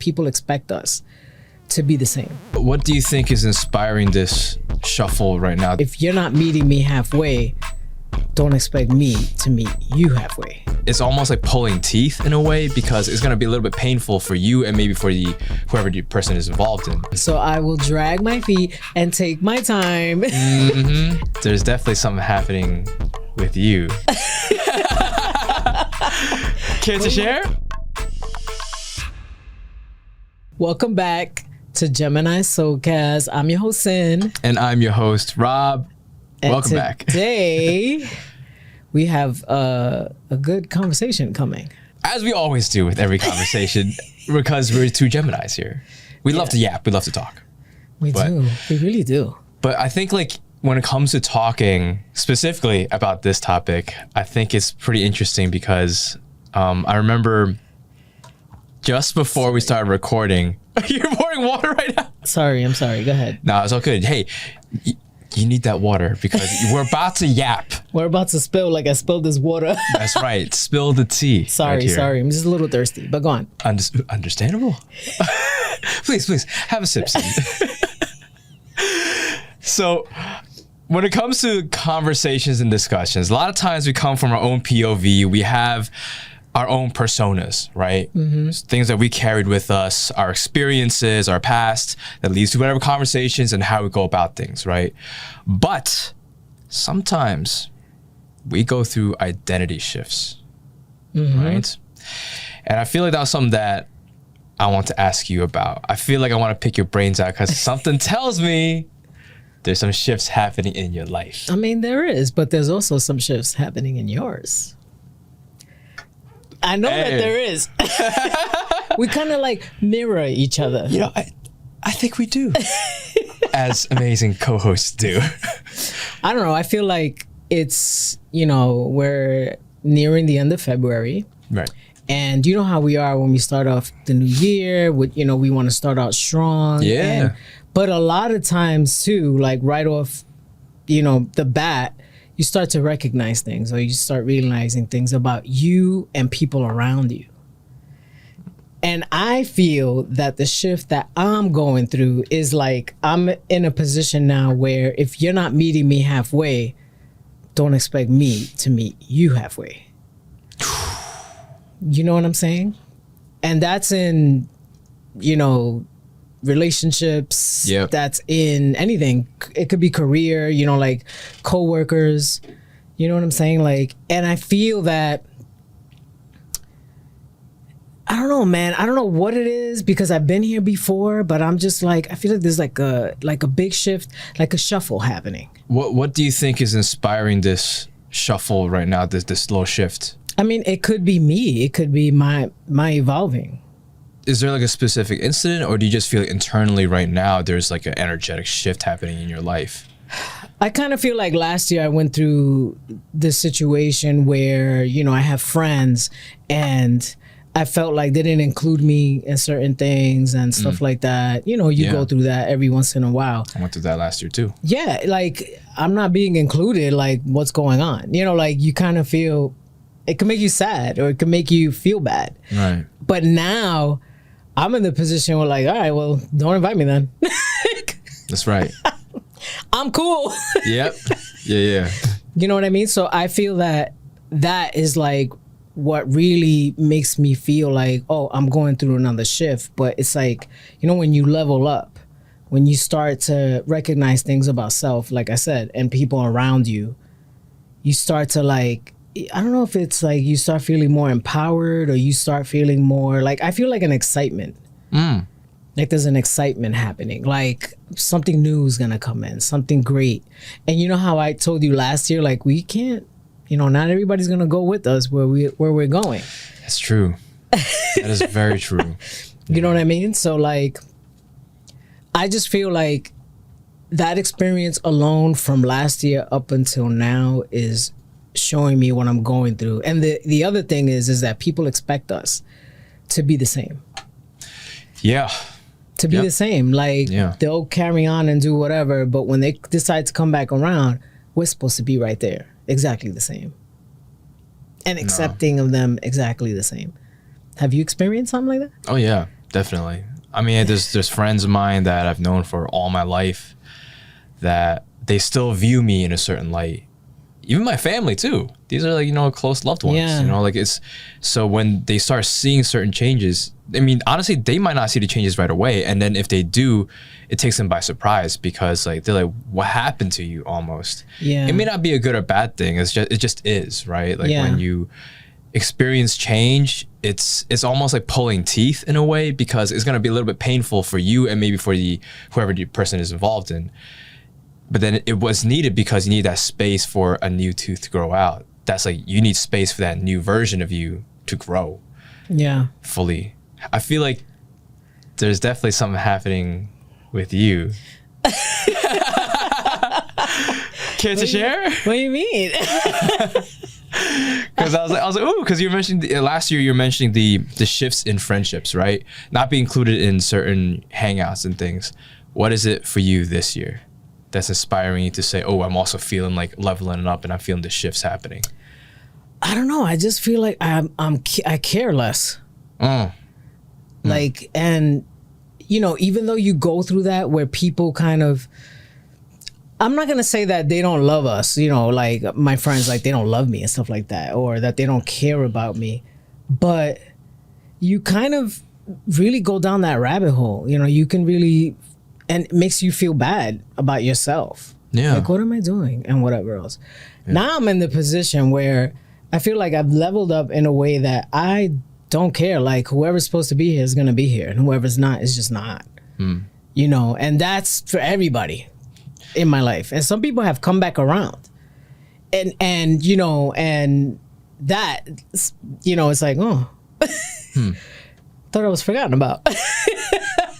people expect us to be the same. What do you think is inspiring this shuffle right now? If you're not meeting me halfway, don't expect me to meet you halfway. It's almost like pulling teeth in a way, because it's going to be a little bit painful for you and maybe for whoever the person is involved in. So I will drag my feet and take my time. There's definitely something happening with you. Care to share? Welcome back to Gemini Soulcast. I'm your host, Sin. And I'm your host, Rob. And welcome back. Today, we have a good conversation coming. As we always do with every conversation, because we're two Geminis here. We love to yap. We love to talk. We do. We really do. But I think when it comes to talking specifically about this topic, I think it's pretty interesting because I remember just before we started recording, you're pouring water right now? Sorry, I'm sorry. Go ahead. No, it's all good. Hey, you need that water because we're about to yap. We're about to spill like I spilled this water. That's right. Spill the tea. Sorry. I'm just a little thirsty, but go on. Understandable. Please, have a sip. So, when it comes to conversations and discussions, a lot of times we come from our own POV. We have our own personas, right? Things that we carried with us, our experiences, our past, that leads to whatever conversations and how we go about things, right? But sometimes we go through identity shifts, right? And I feel like that was something that I want to ask you about. I feel like I want to pick your brains out because something tells me there's some shifts happening in your life. I mean, there is, but there's also some shifts happening in yours. I know that there is. We kind of like mirror each other. You know, I think we do. As amazing co-hosts do. I don't know. I feel like it's, we're nearing the end of February. Right. And you know how we are when we start off the new year with, we want to start out strong. Yeah. But a lot of times too, like right off, the bat, you start to recognize things, or you start realizing things about you and people around you. And I feel that the shift that I'm going through is like, I'm in a position now where if you're not meeting me halfway, don't expect me to meet you halfway. You know what I'm saying? And that's in, relationships. Yep. That's in anything. It could be career, like coworkers. You know what I'm saying? Like, and I feel that, I don't know, man. I don't know what it is because I've been here before, but I'm just like, I feel like there's like a big shift, like a shuffle happening. What do you think is inspiring this shuffle right now, this little shift? I mean, it could be me. It could be my evolving. Is there like a specific incident, or do you just feel like internally right now there's like an energetic shift happening in your life? I kind of feel like last year I went through this situation where, I have friends and I felt like they didn't include me in certain things and stuff like that. You go through that every once in a while. I went through that last year too. Yeah, like I'm not being included, like what's going on? Like you kind of feel, it can make you sad or it can make you feel bad. Right. But now I'm in the position where like, all right, well, don't invite me then. That's right. I'm cool. Yep. Yeah. You know what I mean? So I feel that is like what really makes me feel like, oh, I'm going through another shift. But it's like, when you level up, when you start to recognize things about self, like I said, and people around you, you start to like, I don't know if it's like you start feeling more empowered or you start feeling more like, I feel like an excitement. Like there's an excitement happening, like something new is gonna come in, something great. And you know how I told you last year, like we can't, not everybody's gonna go with us where we're going. That's true. That is very true. You know what I mean? So like, I just feel like that experience alone from last year up until now is showing me what I'm going through. And the other thing is that people expect us to be the same. Yeah. To be the same. Like they'll carry on and do whatever, but when they decide to come back around, we're supposed to be right there. Exactly the same. And accepting of them exactly the same. Have you experienced something like that? Oh yeah. Definitely. I mean, there's friends of mine that I've known for all my life that they still view me in a certain light. Even my family too. These are like, you know, close loved ones. Yeah. You know, like it's so when they start seeing certain changes, I mean, honestly, they might not see the changes right away. And then if they do, it takes them by surprise because like they're like, what happened to you almost? Yeah. It may not be a good or bad thing. It just is, right? Like Yeah. when you experience change, it's almost like pulling teeth in a way because it's gonna be a little bit painful for you and maybe for whoever the person is involved in. But then it was needed because you need that space for a new tooth to grow out. That's like you need space for that new version of you to grow. Yeah. Fully. I feel like there's definitely something happening with you. Care to share? What do you mean? Because I was like, ooh, because you mentioned last year. You were mentioning the shifts in friendships, right? Not being included in certain hangouts and things. What is it for you this year that's inspiring you to say, oh, I'm also feeling like leveling up and I'm feeling the shifts happening? I don't know. I just feel like I care less. Like, and you know, even though you go through that where people kind of, I'm not gonna say that they don't love us, you know, like my friends, like they don't love me and stuff like that, or that they don't care about me, but you kind of really go down that rabbit hole. You know, you can really, and it makes you feel bad about yourself. Yeah. Like, what am I doing and whatever else. Yeah. Now I'm in the position where I feel like I've leveled up in a way that I don't care. Like whoever's supposed to be here is gonna be here, and whoever's not is just not. You know, and that's for everybody in my life. And some people have come back around. And you know, and that, you know, it's like, oh, thought I was forgotten about.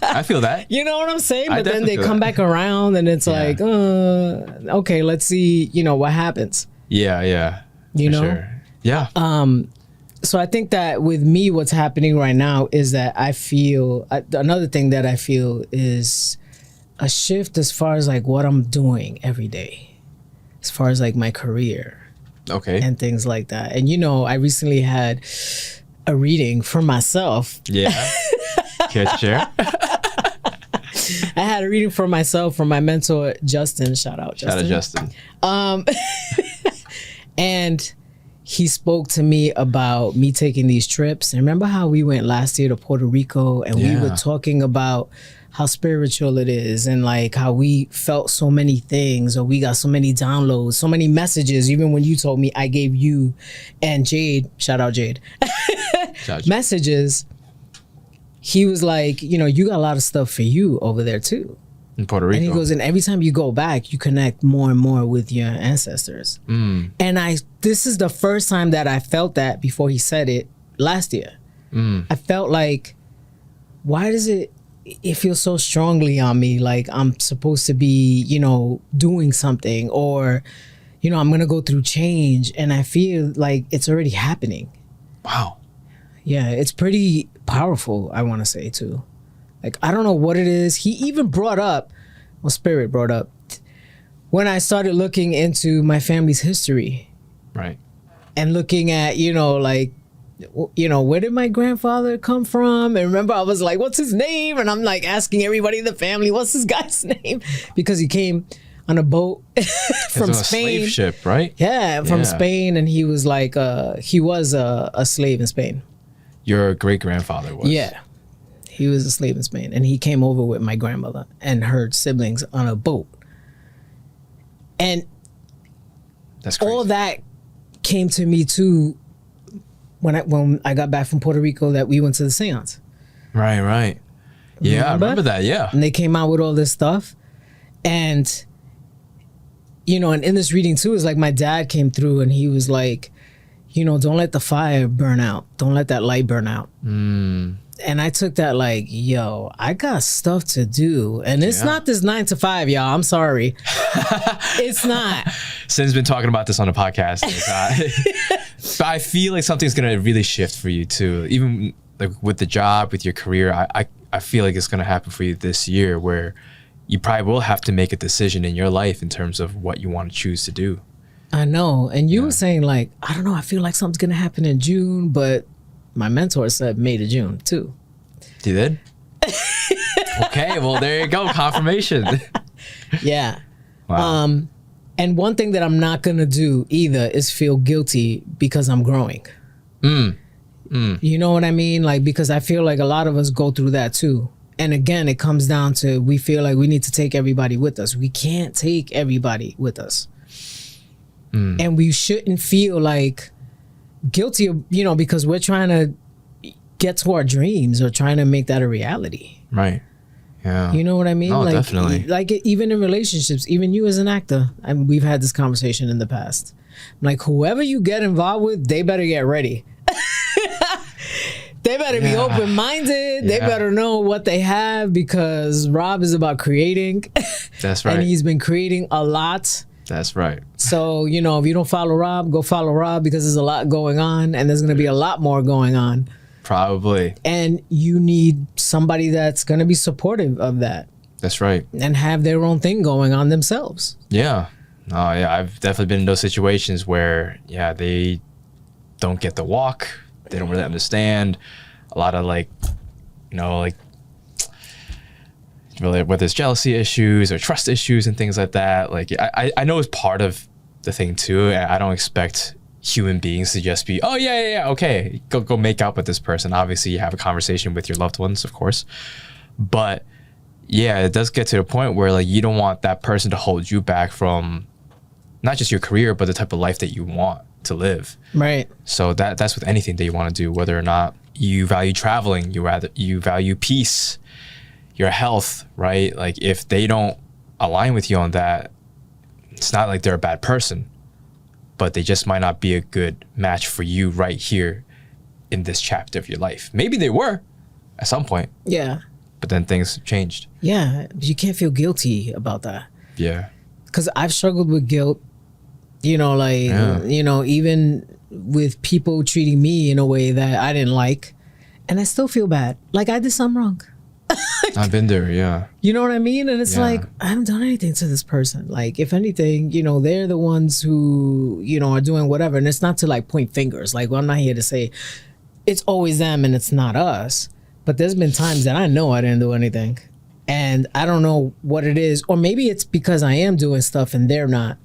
I feel that. You know what I'm saying? But then they come back around and it's like, okay, let's see, you know, what happens. Yeah, yeah. You know? Sure. Yeah. So I think that with me, what's happening right now is that I feel, another thing that I feel is a shift as far as like what I'm doing every day, as far as like my career. Okay. And things like that. And you know, I recently had a reading for myself. Yeah. Care to share? I had a reading for myself from my mentor, Justin. Shout out, Justin. Shout out, Justin. And he spoke to me about me taking these trips. And remember how we went last year to Puerto Rico and we were talking about how spiritual it is and like how we felt so many things, or we got so many downloads, so many messages. Even when you told me, I gave you and Jade, shout out Jade, messages. He was like, you know, you got a lot of stuff for you over there too. In Puerto Rico. And he goes, and every time you go back, you connect more and more with your ancestors. And this is the first time that I felt that before he said it last year. I felt like, why does it feels so strongly on me? Like I'm supposed to be, you know, doing something, or, you know, I'm going to go through change. And I feel like it's already happening. Wow. Yeah, it's pretty powerful, I want to say too. Like, I don't know what it is. He even brought up, well, Spirit brought up, when I started looking into my family's history. Right. And looking at, you know, like, you know, where did my grandfather come from? And remember, I was like, what's his name? And I'm like asking everybody in the family, what's this guy's name? Because he came on a boat from Spain. A slave ship, right? Yeah, from Spain. And he was like, he was a slave in Spain. Your great-grandfather was? Yeah. He was a slave in Spain, and he came over with my grandmother and her siblings on a boat. And that's crazy. All that came to me too when I got back from Puerto Rico, that we went to the seance. Right, right. Yeah, I remember that, yeah. And they came out with all this stuff. And, you know, and in this reading too, is like my dad came through and he was like, you know, don't let the fire burn out. Don't let that light burn out. And I took that like, yo, I got stuff to do. And it's not this 9 to 5, y'all. I'm sorry. It's not. Sin's been talking about this on the podcast. But I feel like something's going to really shift for you too. Even like with the job, with your career, I feel like it's going to happen for you this year, where you probably will have to make a decision in your life in terms of what you want to choose to do. I know. And you were saying like, I don't know, I feel like something's going to happen in June, but my mentor said May to June too. You did? Okay, well, there you go. Confirmation. Yeah. Wow. And one thing that I'm not gonna do either is feel guilty because I'm growing. You know what I mean? Like, because I feel like a lot of us go through that too. And again, it comes down to, we feel like we need to take everybody with us. We can't take everybody with us. And we shouldn't feel like guilty, you know, because we're trying to get to our dreams or trying to make that a reality. Right. Yeah. You know what I mean? No, like, definitely. Like even in relationships, even you as an actor, and we've had this conversation in the past. Like, whoever you get involved with, they better get ready. They better be open-minded. They better know what they have, because Rob is about creating. That's right. And he's been creating a lot. That's right. So, you know, if you don't follow Rob, go follow Rob, because there's a lot going on, and there's going to be a lot more going on. Probably. And you need somebody that's going to be supportive of that. That's right. And have their own thing going on themselves. Yeah. Oh, yeah. I've definitely been in those situations where, yeah, they don't get the walk. They don't really understand. A lot of, like, you know, like, really, whether it's jealousy issues or trust issues and things like that. Like, I know it's part of the thing too. I don't expect human beings to just be, oh yeah, okay, go make out with this person. Obviously, you have a conversation with your loved ones, of course, but yeah, it does get to the point where, like, you don't want that person to hold you back from not just your career, but the type of life that you want to live. Right. So that's with anything that you want to do, whether or not you value traveling, you value peace, your health, right? Like, if they don't align with you on that, it's not like they're a bad person, but they just might not be a good match for you right here in this chapter of your life. Maybe they were at some point. Yeah. But then things changed. Yeah. But you can't feel guilty about that. Yeah. Because I've struggled with guilt, you know, like, you know, even with people treating me in a way that I didn't like. And I still feel bad. Like, I did something wrong. I've been there, yeah. You know what I mean? And it's like, I haven't done anything to this person. Like, if anything, you know, they're the ones who, you know, are doing whatever. And it's not to, like, point fingers. Like, well, I'm not here to say it's always them and it's not us. But there's been times that I know I didn't do anything. And I don't know what it is. Or maybe it's because I am doing stuff and they're not.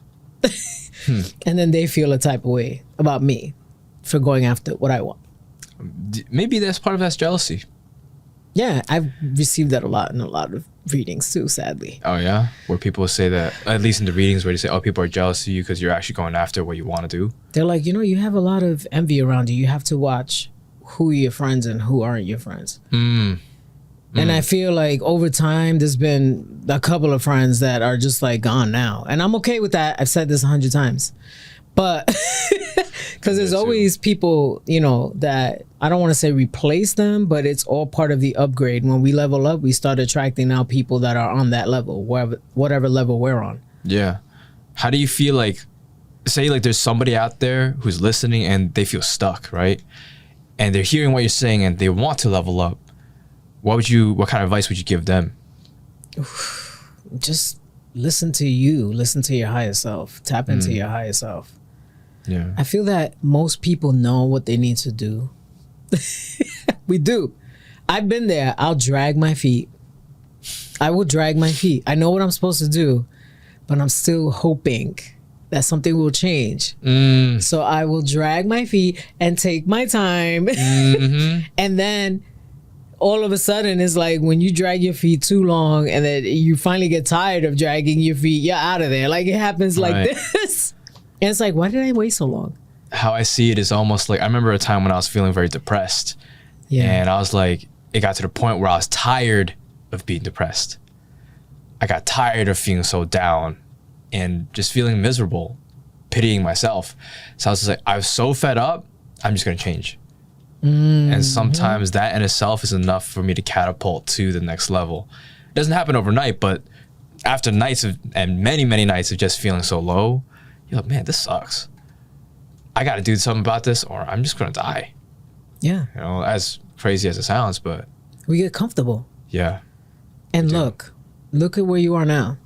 And then they feel a type of way about me for going after what I want. Maybe that's part of that's jealousy. Yeah, I've received that a lot in a lot of readings too, sadly. Oh, yeah? Where people say that, at least in the readings where they say, oh, people are jealous of you because you're actually going after what you want to do. They're like, you know, you have a lot of envy around you. You have to watch who are your friends and who aren't your friends. And I feel like over time, there's been a couple of friends that are just like gone now. And I'm okay with that. I've said this 100 times. But because there's always people, you know, that I don't want to say replace them, but it's all part of the upgrade. When we level up, we start attracting now people that are on that level, whatever level we're on. Yeah. How do you feel like, say like there's somebody out there who's listening and they feel stuck, right? And they're hearing what you're saying and they want to level up. What kind of advice would you give them? Just listen to you. Listen to your higher self. Tap into your higher self. Yeah. I feel that most people know what they need to do. We do. I've been there. I'll drag my feet. I will drag my feet. I know what I'm supposed to do, but I'm still hoping that something will change. So I will drag my feet and take my time. And then all of a sudden, it's like when you drag your feet too long and then you finally get tired of dragging your feet, you're out of there. Like, it happens like this. And it's like, why did I wait so long? How I see it is almost like, I remember a time when I was feeling very depressed. Yeah. And I was like, it got to the point where I was tired of being depressed. I got tired of feeling so down and just feeling miserable, pitying myself. So I was just like, I was so fed up, I'm just going to change. And sometimes that in itself is enough for me to catapult to the next level. It doesn't happen overnight, but after nights of, and many, many nights of just feeling so low, you're like, man, this sucks. I got to do something about this or I'm just going to die. Yeah. You know, as crazy as it sounds, but we get comfortable. Yeah. And look at where you are now.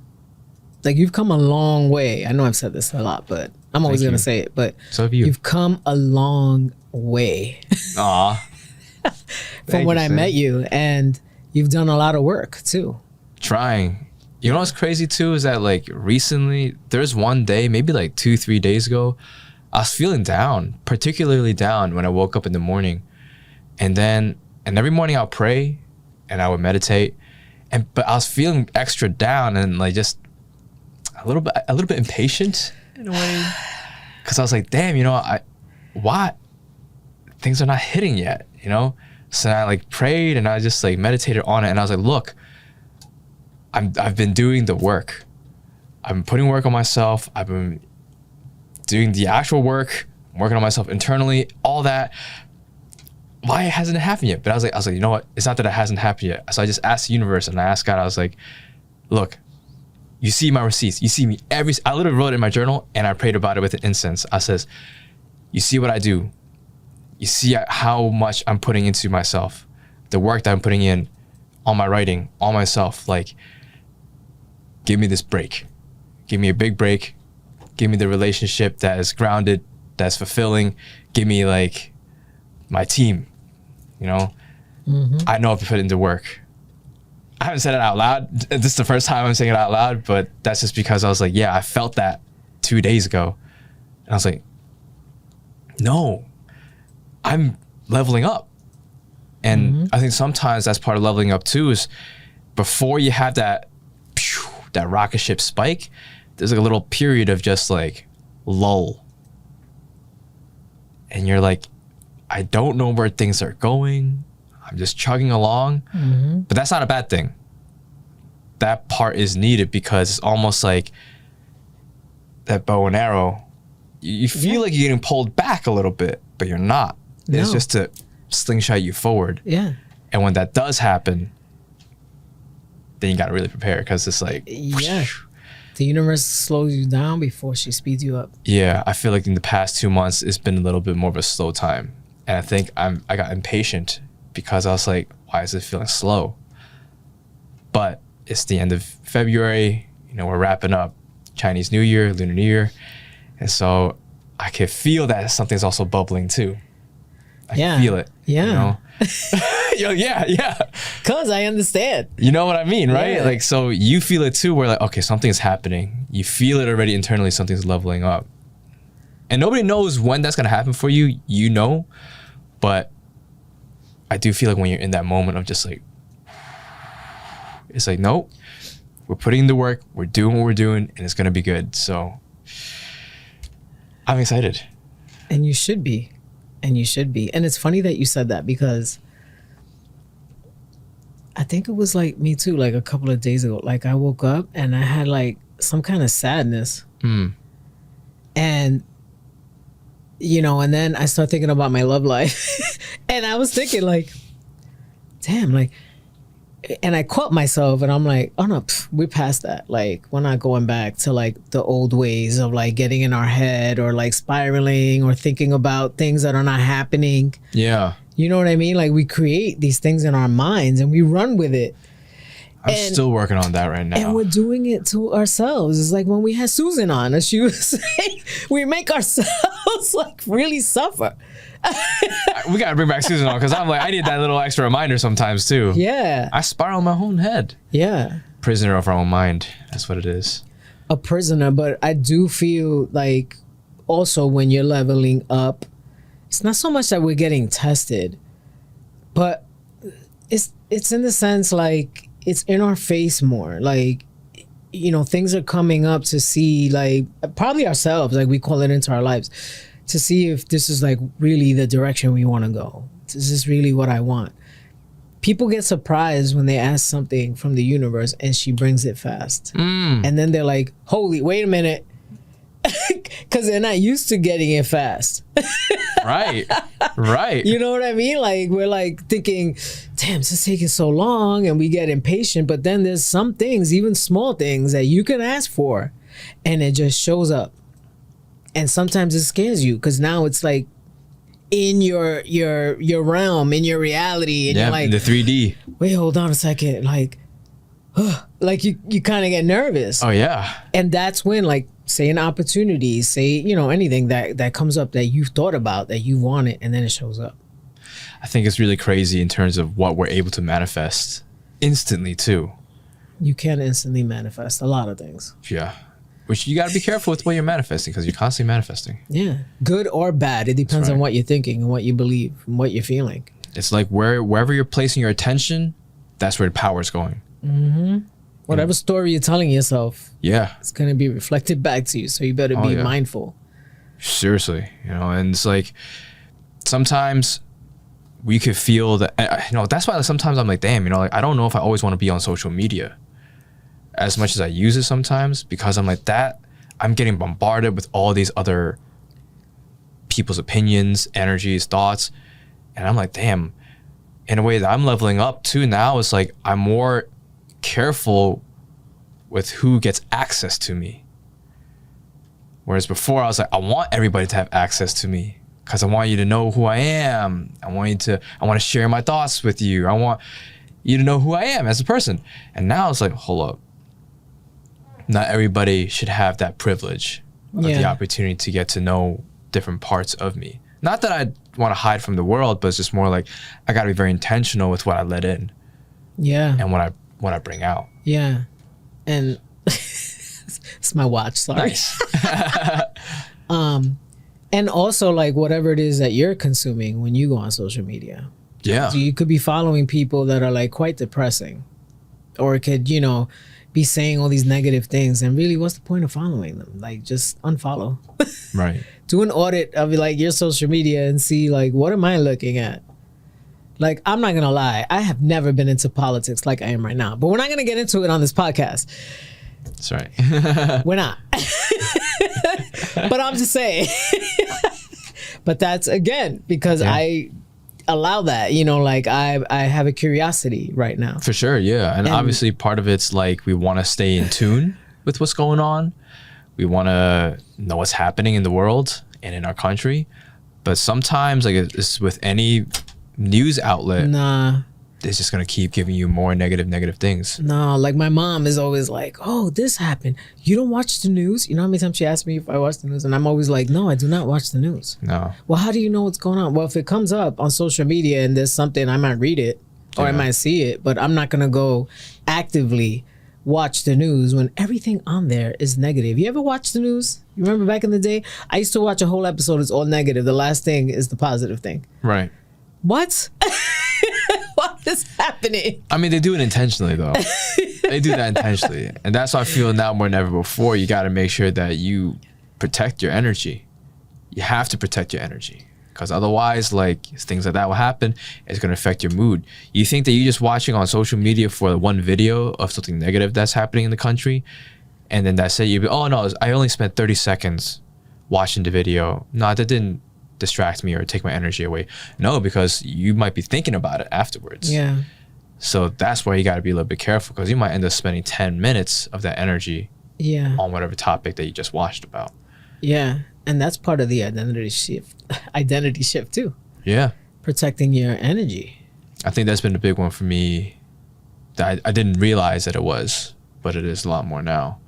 Like, you've come a long way. I know I've said this a lot, but I'm always going to say it. But so have you. You've come a long way. Aw. from when I met you, and you've done a lot of work too. Trying. You know what's crazy too is that like recently, there's one day, maybe like 2-3 days ago, I was feeling down, particularly down when I woke up in the morning. And every morning I'll pray and I would meditate. But I was feeling extra down and like just a little bit impatient in a way. Cause I was like, damn, why things are not hitting yet, So I like prayed and I just like meditated on it. And I was like, look, I've been doing the work. I've been putting work on myself. I've been doing the actual work, working on myself internally, all that. Why hasn't it happened yet? But I was like, you know what? It's not that it hasn't happened yet. So I just asked the universe and I asked God, I was like, look, you see my receipts. You see me I literally wrote it in my journal and I prayed about it with an incense. I says, you see what I do. You see how much I'm putting into myself, the work that I'm putting in on my writing, on myself. Like, give me this break. Give me a big break. Give me the relationship that is grounded, that's fulfilling. Give me like my team, I know if I put into work. I haven't said it out loud. This is the first time I'm saying it out loud, but that's just because I was like, yeah, I felt that 2 days ago. And I was like, no, I'm leveling up. And I think sometimes that's part of leveling up too, is before you have that rocket ship spike, there's like a little period of just like lull. And you're like, I don't know where things are going. I'm just chugging along. But that's not a bad thing. That part is needed because it's almost like that bow and arrow. You feel like you're getting pulled back a little bit, but you're not. No. It's just to slingshot you forward. Yeah. And when that does happen, then you got to really prepare because it's like, yeah. The universe slows you down before she speeds you up. Yeah, I feel like in the past 2 months, it's been a little bit more of a slow time. And I think I got impatient because I was like, why is it feeling slow? But it's the end of February. We're wrapping up Chinese New Year, Lunar New Year. And so I can feel that something's also bubbling too. I can feel it. Yeah. Yeah. Because I understand. You know what I mean, right? Yeah. Like, so you feel it too, where like, okay, something's happening. You feel it already internally, something's leveling up. And nobody knows when that's going to happen for you, but I do feel like when you're in that moment of just like, it's like, nope, we're putting in the work, we're doing what we're doing, and it's going to be good. So I'm excited. And you should be. And it's funny that you said that because I think it was like me too, like a couple of days ago. Like I woke up and I had like some kind of sadness. And, and then I started thinking about my love life. And I was thinking like, damn, like, and I caught myself and I'm like, oh no, we're past that. Like, we're not going back to like the old ways of like getting in our head or like spiraling or thinking about things that are not happening. Yeah. You know what I mean? Like we create these things in our minds and we run with it. I'm still working on that right now. And we're doing it to ourselves. It's like when we had Susan on, as she was saying, we make ourselves like really suffer. We gotta bring back Susan on because I'm like, I need that little extra reminder sometimes too. Yeah. I spiral in my own head. Yeah. Prisoner of our own mind. That's what it is. A prisoner, but I do feel like also when you're leveling up, it's not so much that we're getting tested, but it's in the sense like it's in our face more. Like, things are coming up to see, like probably ourselves, like we call it into our lives, to see if this is like really the direction we want to go. Is this really what I want? People get surprised when they ask something from the universe and she brings it fast. And then they're like, holy, wait a minute. Because they're not used to getting it fast. Right. You know what I mean? Like, we're like thinking, damn, this is taking so long, and we get impatient. But then there's some things, even small things, that you can ask for, and it just shows up. And sometimes it scares you because now it's like in your realm, in your reality, and you're like, in the 3D. Wait, hold on a second, like, like you kind of get nervous. Oh yeah. And that's when, like, say an opportunity, say anything that comes up that you've thought about, that you want it, and then it shows up. I think it's really crazy in terms of what we're able to manifest instantly too. You can instantly manifest a lot of things. Yeah. Which you got to be careful with what you're manifesting, because you're constantly manifesting. Yeah. Good or bad. It depends right. on what you're thinking and what you believe and what you're feeling. It's like wherever you're placing your attention, that's where the power is going. Whatever story you're telling yourself, Yeah. it's going to be reflected back to you. So you better be mindful. Seriously. And it's like sometimes we could feel that, that's why sometimes I'm like, damn, like I don't know if I always want to be on social media as much as I use it sometimes, because I'm like I'm getting bombarded with all these other people's opinions, energies, thoughts. And I'm like, damn, in a way that I'm leveling up too now, it's like I'm more careful with who gets access to me. Whereas before I was like, I want everybody to have access to me because I want you to know who I am. I want to share my thoughts with you. I want you to know who I am as a person. And now it's like, hold up. Not everybody should have that privilege of the opportunity to get to know different parts of me. Not that I want to hide from the world, but it's just more like I got to be very intentional with what I let in. Yeah. And what I bring out. Yeah. And it's my watch, sorry. Nice. And also like whatever it is that you're consuming when you go on social media. Yeah. So you could be following people that are like quite depressing, or it could, be saying all these negative things, and really what's the point of following them? Like just unfollow. Right. Do an audit of like your social media and see like, what am I looking at? Like, I'm not gonna lie, I have never been into politics like I am right now, but we're not gonna get into it on this podcast. That's right. We're not. But I'm just saying. But that's again because I allow that, like I have a curiosity right now. For sure, yeah. And obviously part of it's like we want to stay in tune with what's going on. We want to know what's happening in the world and in our country. But sometimes like it's with any news outlet, it's just going to keep giving you more negative things. No, like my mom is always like, oh, this happened. You don't watch the news? You know how many times she asks me if I watch the news? And I'm always like, no, I do not watch the news. No. Well, how do you know what's going on? Well, if it comes up on social media and there's something, I might read it or I might see it, but I'm not going to go actively watch the news when everything on there is negative. You ever watch the news? You remember back in the day? I used to watch a whole episode. It's all negative. The last thing is the positive thing. Right. What? What is happening? I mean, they do it intentionally, though. They do that intentionally. And that's why I feel now more than ever before, you got to make sure that you protect your energy. You have to protect your energy. Because otherwise, like, things like that will happen. It's going to affect your mood. You think that you're just watching on social media for one video of something negative that's happening in the country, and then that's it. You'll be, oh, no, I only spent 30 seconds watching the video. No, that didn't distract me or take my energy away. No, because you might be thinking about it afterwards. Yeah. So that's why you got to be a little bit careful, because you might end up spending 10 minutes of that energy on whatever topic that you just watched about. Yeah. And that's part of the identity shift too. Yeah. Protecting your energy. I think that's been a big one for me that I didn't realize that it was, but it is a lot more now.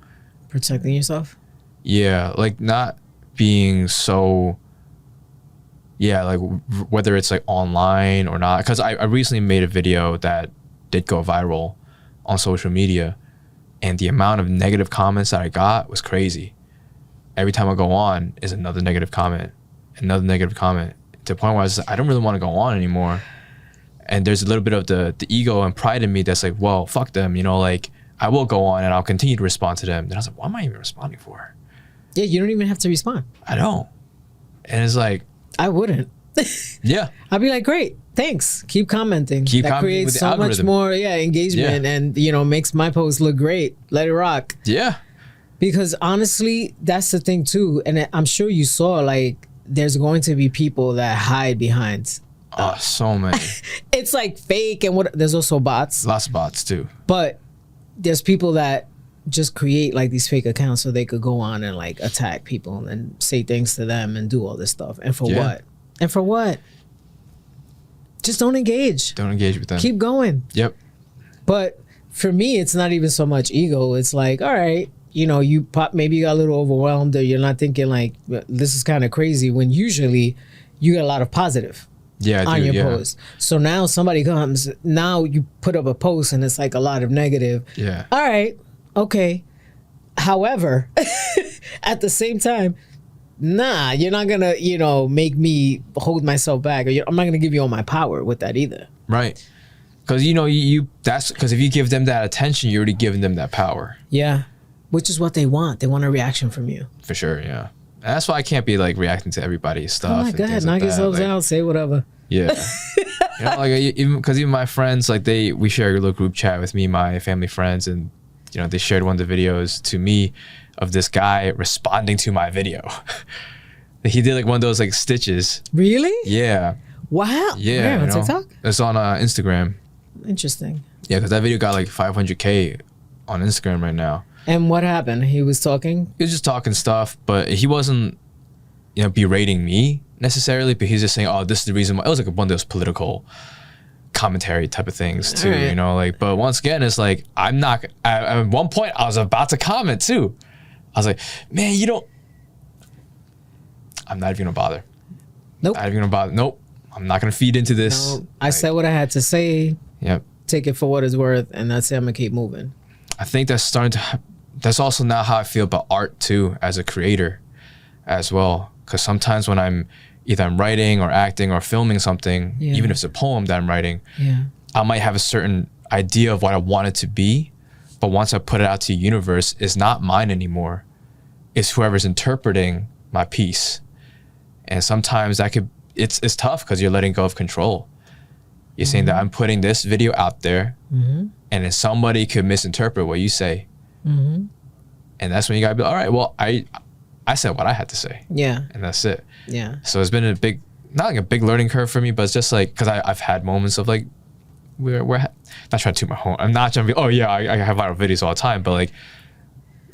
Protecting yourself? Yeah. Like not being so... Yeah, like whether it's like online or not, because I recently made a video that did go viral on social media, and the amount of negative comments that I got was crazy. Every time I go on is another negative comment, to the point where I don't really want to go on anymore. And there's a little bit of the ego and pride in me that's like, well, fuck them, like I will go on and I'll continue to respond to them. Then I was like, what am I even responding for? Yeah, you don't even have to respond. I don't. And it's like, I wouldn't. Yeah. I'd be like, great, thanks. Keep commenting. That creates so much more engagement and, makes my post look great. Let it rock. Yeah. Because honestly, that's the thing too. And I'm sure you saw like there's going to be people that hide behind. Oh, so many. It's like fake and there's also bots. Lots of bots too. But there's people that just create like these fake accounts so they could go on and like attack people and say things to them and do all this stuff. And for what? And for what? Just don't engage. Don't engage with them. Keep going. Yep. But for me, it's not even so much ego. It's like, all right, maybe you got a little overwhelmed or you're not thinking like, this is kind of crazy, when usually you get a lot of positive. Yeah, on your post. So now somebody comes, now you put up a post and it's like a lot of negative. Yeah. All right, okay. However, at the same time, nah, you're not gonna, make me hold myself back, or I'm not gonna give you all my power with that either. Right. Because you that's because if you give them that attention, you're already giving them that power. Yeah, which is what they want. They want a reaction from you. For sure, yeah. And that's why I can't be like reacting to everybody's stuff. Oh my God, knock yourselves out, say whatever. Yeah. Even my friends, like we share a little group chat with me, my family friends, and they shared one of the videos to me of this guy responding to my video. He did like one of those like stitches. Really? Yeah. Wow. Yeah. Where, on TikTok? It's on Instagram. Interesting. Yeah, because that video got like 500K on Instagram right now. And what happened? He was talking? He was just talking stuff, but he wasn't, berating me necessarily, but he's just saying, oh, this is the reason why. It was like one of those political commentary type of things too, right. but once again, it's like, I'm not, at one point I was about to comment too. I was like, man, I'm not even gonna bother. Nope. Not even gonna bother. Nope. I'm not gonna feed into this. No, I said what I had to say. Yep. Take it for what it's worth, and that's it. I'm gonna keep moving. I think that's also now how I feel about art too, as a creator as well. Because sometimes when I'm writing or acting or filming something, even if it's a poem that I'm writing, I might have a certain idea of what I want it to be, but once I put it out to the universe, it's not mine anymore. It's whoever's interpreting my piece. And sometimes it's tough because you're letting go of control. You're saying that I'm putting this video out there, and then somebody could misinterpret what you say. And that's when you gotta be, all right, well, I said what I had to say. Yeah. And that's it. Yeah. So it's been not like a big learning curve for me, but it's just like, because I've had moments of like, we're not trying to toot my horn. I'm not trying to be, oh yeah, I have viral videos all the time, but like,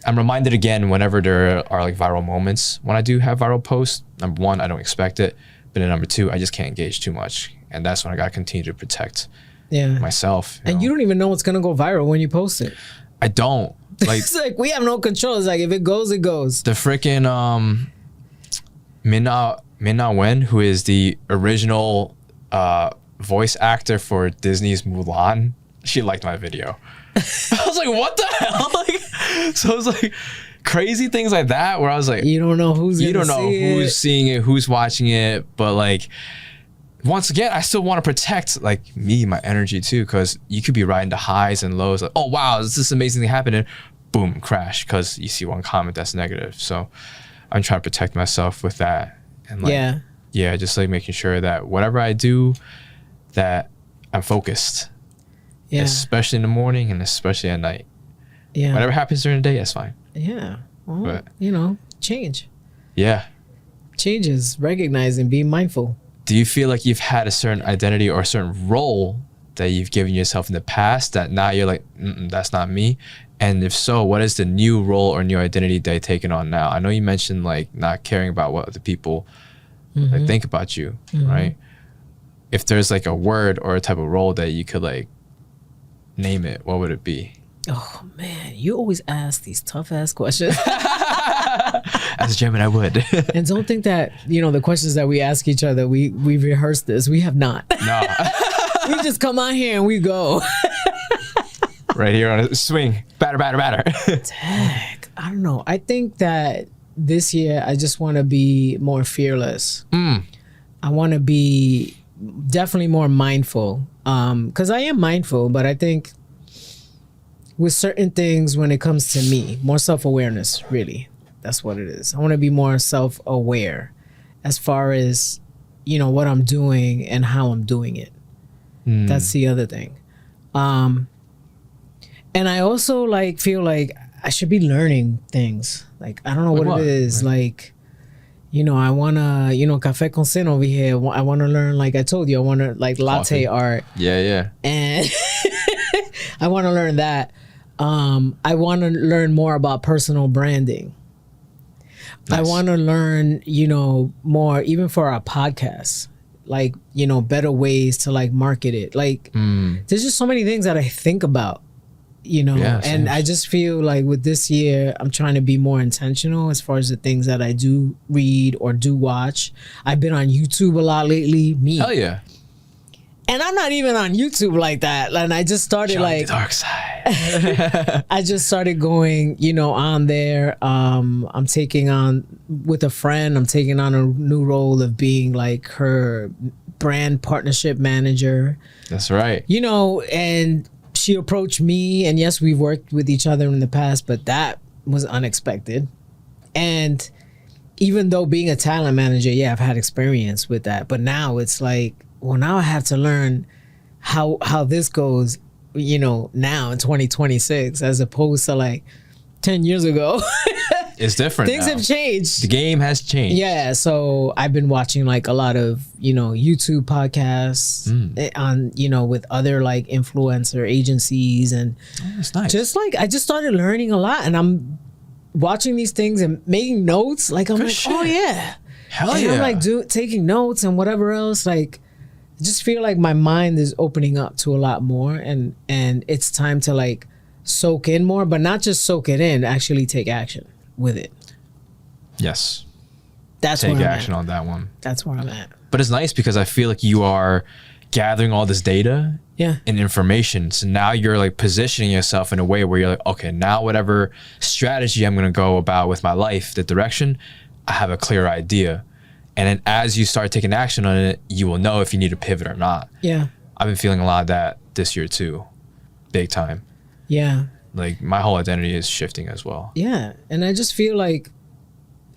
I'm reminded again whenever there are like viral moments when I do have viral posts. Number one, I don't expect it. But then number two, I just can't engage too much. And that's when I gotta continue to protect myself. And you don't even know what's gonna go viral when you post it. I don't. Like, it's like we have no control. It's like if it goes, it goes. The freaking Min-Na Wen, who is the original voice actor for Disney's Mulan, she liked my video. I was like, what the hell? Like, so it was like crazy things like that where I was like, you don't know who's seeing it, who's watching it, but like, once again, I still want to protect like me, my energy too, because you could be riding the highs and lows, like, oh wow, this is amazing thing happening, boom, crash, because you see one comment that's negative. So I'm trying to protect myself with that, and like, just like making sure that whatever I do, that I'm focused, especially in the morning and especially at night. Whatever happens during the day, that's fine. Well, change. Changes, recognizing, being mindful. Do you feel like you've had a certain identity or a certain role that you've given yourself in the past that now you're like, that's not me? And if so, what is the new role or new identity that you're taking on now? I know you mentioned like not caring about what other people like think about you, right? If there's like a word or a type of role that you could like name it, what would it be? Oh man, you always ask these tough ass questions. As a German, I would. And don't think that, the questions that we ask each other, we rehearsed this. We have not. No. We just come on here and we go. Right here on a swing. Batter. Dang. I don't know. I think that this year I just want to be more fearless. I want to be definitely more mindful. Because I am mindful, but I think with certain things when it comes to me, more self-awareness, really. That's what it is. I want to be more self-aware as far as, what I'm doing and how I'm doing it. That's the other thing. And I also feel like I should be learning things. Like, I don't know what it is. Like, I want to, café con sin over here. I want to learn, like I told you, I want to latte art. Yeah. And I want to learn that. I want to learn more about personal branding. Nice. I want to learn, more even for our podcast, better ways to market it. There's just so many things that I think about you know, Yeah, and same. I just feel like with this year, I'm trying to be more intentional as far as the things that I do read or do watch. I've been on YouTube a lot lately. Hell yeah. And I'm not even on YouTube like that. And I just started Join like the dark side. I just started going, you know, on there. I'm taking on with a friend. I'm taking on a new role of being like her brand partnership manager. That's right. You know, and she approached me, and yes, we've worked with each other in the past, but that was unexpected. And even though being a talent manager, yeah, I've had experience with that, but now it's like, well, now I have to learn how this goes, you know, now in 2026, as opposed to like 10 years ago. It's different. Things now. have changed. The game has changed. Yeah, so I've been watching like a lot of, you know, YouTube podcasts on, you know, with other like influencer agencies, and That's nice. just like I just started learning a lot, and I'm watching these things and making notes. Like I'm Good like, shit. oh yeah. Hell And yeah. I'm like taking notes and whatever else. Like I just feel like my mind is opening up to a lot more, and it's time to like soak in more, but not just soak it in, actually take action with it. Yes. That's Take where I'm action at. on that one. That's where I'm at. But it's nice because I feel like you are gathering all this data Yeah. and information. So now you're like positioning yourself in a way where you're like, okay, now whatever strategy I'm going to go about with my life, the direction, I have a clear idea. And then as you start taking action on it, you will know if you need to pivot or not. Yeah. I've been feeling a lot of that this year too. Big time. Yeah. Like my whole identity is shifting as well. Yeah. And I just feel like,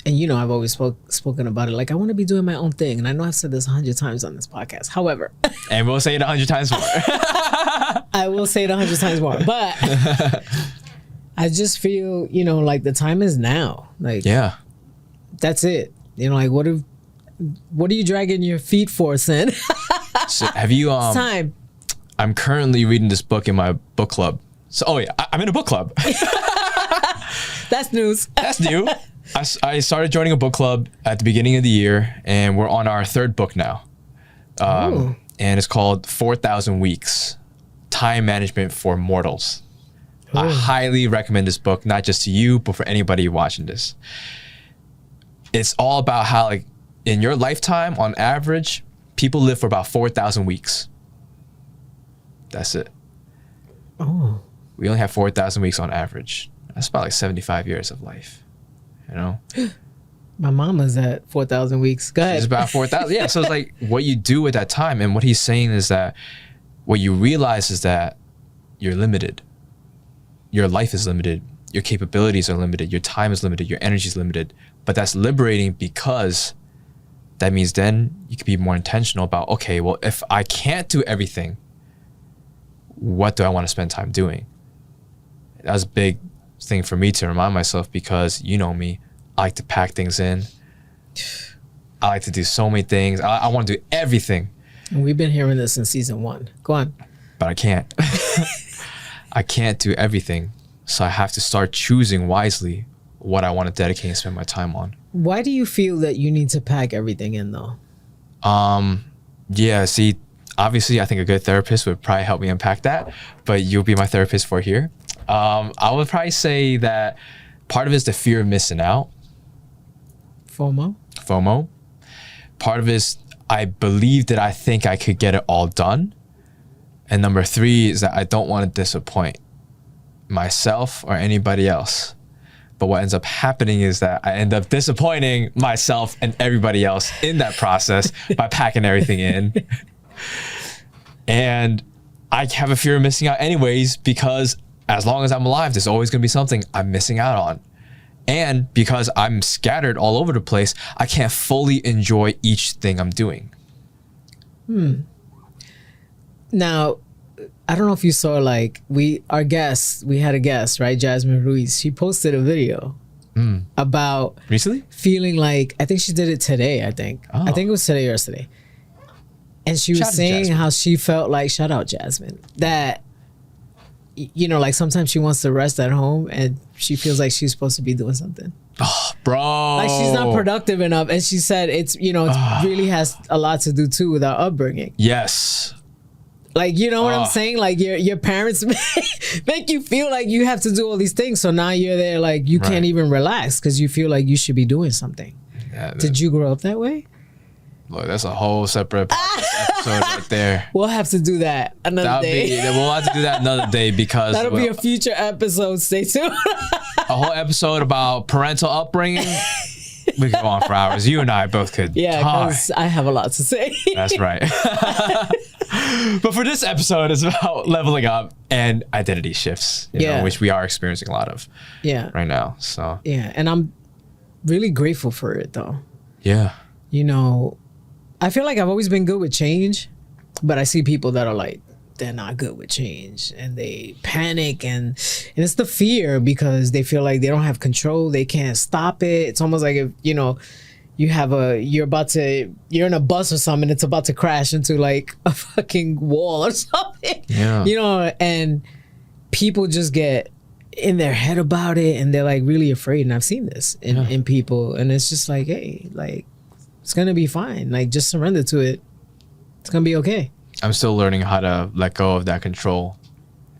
and you know, I've always spoken about it. Like I want to be doing my own thing. And I know I've said this 100 times on this podcast. However, And we'll say it 100 times more. I will say it 100 times more, but I just feel, you know, like the time is now. Like, Yeah. that's it. You know, like what are you dragging your feet for, Sin? So have you, It's time. I'm currently reading this book in my book club. So, oh yeah, I'm in a book club. That's news. That's new. I started joining a book club at the beginning of the year, and we're on our third book now. Ooh. And it's called 4,000 Weeks, Time Management for Mortals. I highly recommend this book, not just to you, but for anybody watching this. It's all about how, like, in your lifetime, on average, people live for about 4,000 weeks. That's it. Oh. We only have 4,000 weeks on average. That's about like 75 years of life, you know? My mama's at 4,000 weeks. Go ahead. It's about 4,000. Yeah, so it's like what you do with that time. And what he's saying is that what you realize is that you're limited. Your life is limited. Your capabilities are limited. Your time is limited. Your energy is limited. But that's liberating because that means then you can be more intentional about, okay, well, if I can't do everything, what do I want to spend time doing? That was a big thing for me to remind myself because you know me, I like to pack things in. I like to do so many things. I want to do everything. And we've been hearing this in season 1. Go on. But I can't. I can't do everything. So I have to start choosing wisely what I want to dedicate and spend my time on. Why do you feel that you need to pack everything in though? Yeah, see, obviously I think a good therapist would probably help me unpack that, but you'll be my therapist for here. I would probably say that part of it is the fear of missing out. FOMO. Part of it is I believe that I think I could get it all done. And number 3 is that I don't want to disappoint myself or anybody else. But what ends up happening is that I end up disappointing myself and everybody else in that process by packing everything in. And I have a fear of missing out anyways, because as long as I'm alive, there's always going to be something I'm missing out on. And because I'm scattered all over the place, I can't fully enjoy each thing I'm doing. Now, I don't know if you saw, like, we had a guest, right? Jasmine Ruiz. She posted a video about Recently? feeling like, I think she did it today, I think. Oh. I think it was today or yesterday. And she was Shout out to saying Jasmine. how she felt like, shout out Jasmine, that, you know, like sometimes she wants to rest at home and she feels like she's supposed to be doing something. Bro. Like she's not productive enough. And she said it's, you know, it really has a lot to do too with our upbringing. Yes. Like, you know what I'm saying? Like your parents make you feel like you have to do all these things. So now you're there like you can't even relax because you feel like you should be doing something. Yeah, did you grow up that way? Look, that's a whole separate episode right there. We'll have to do that another day. We'll have to do that another day because that'll be a future episode. Stay tuned. A whole episode about parental upbringing. We could go on for hours. You and I both could. Yeah, because I have a lot to say. That's right. But for this episode, it's about leveling up and identity shifts, you know, which we are experiencing a lot of right now. So and I'm really grateful for it, though. Yeah. You know, I feel like I've always been good with change, but I see people that are like, they're not good with change and they panic and it's the fear because they feel like they don't have control. They can't stop it. It's almost like if, you know, you're in a bus or something, it's about to crash into like a fucking wall or something. Yeah. You know, and people just get in their head about it and they're like really afraid. And I've seen this in people, and it's just like, hey, like it's gonna be fine. Like just surrender to it. It's gonna be okay. I'm still learning how to let go of that control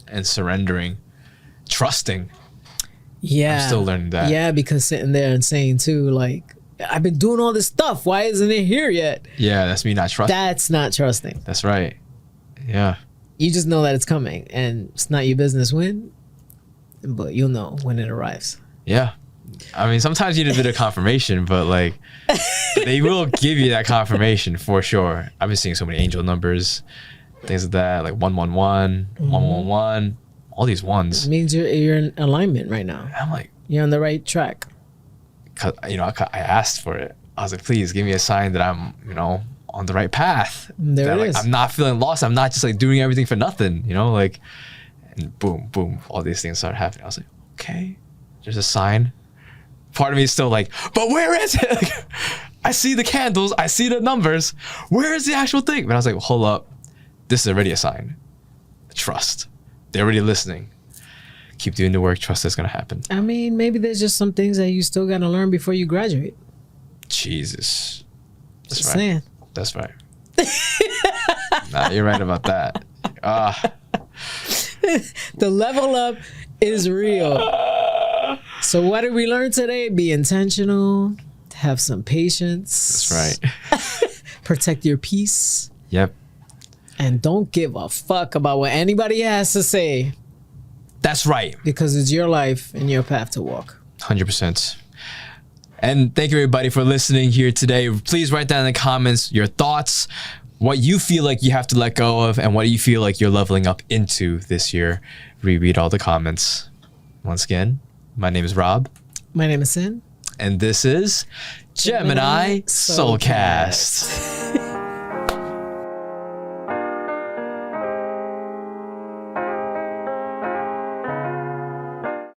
and surrendering, trusting. Yeah. I'm still learning that. Yeah, because sitting there and saying too, like, I've been doing all this stuff. Why isn't it here yet? Yeah, that's me not trusting. That's not trusting. That's right. Yeah. You just know that it's coming and it's not your business when, but you'll know when it arrives. Yeah. I mean, sometimes you need a bit of confirmation, but like they will give you that confirmation for sure. I've been seeing so many angel numbers, things like that, like 111, 111, all these ones. It means you're in alignment right now. I'm like, you're on the right track. Cause you know, I asked for it. I was like, please give me a sign that I'm, you know, on the right path. There that, it like, is. I'm not feeling lost. I'm not just like doing everything for nothing, you know, like, and boom, boom, all these things started happening. I was like, okay, there's a sign. Part of me is still like, but where is it? Like, I see the candles, I see the numbers. Where is the actual thing? But I was like, well, hold up. This is already a sign. Trust. They're already listening. Keep doing the work. Trust it's gonna happen. I mean, maybe there's just some things that you still gotta learn before you graduate. Jesus. That's just right. Saying. That's right. Nah, you're right about that. The level up is real. So what did we learn today? Be intentional, have some patience. That's right. Protect your peace. Yep. And don't give a fuck about what anybody has to say. That's right. Because it's your life and your path to walk. 100%. And thank you everybody for listening here today. Please write down in the comments your thoughts, what you feel like you have to let go of, and what you feel like you're leveling up into this year. Reread all the comments. Once again, my name is Rob. My name is Sin. And this is Gemini Soulcast.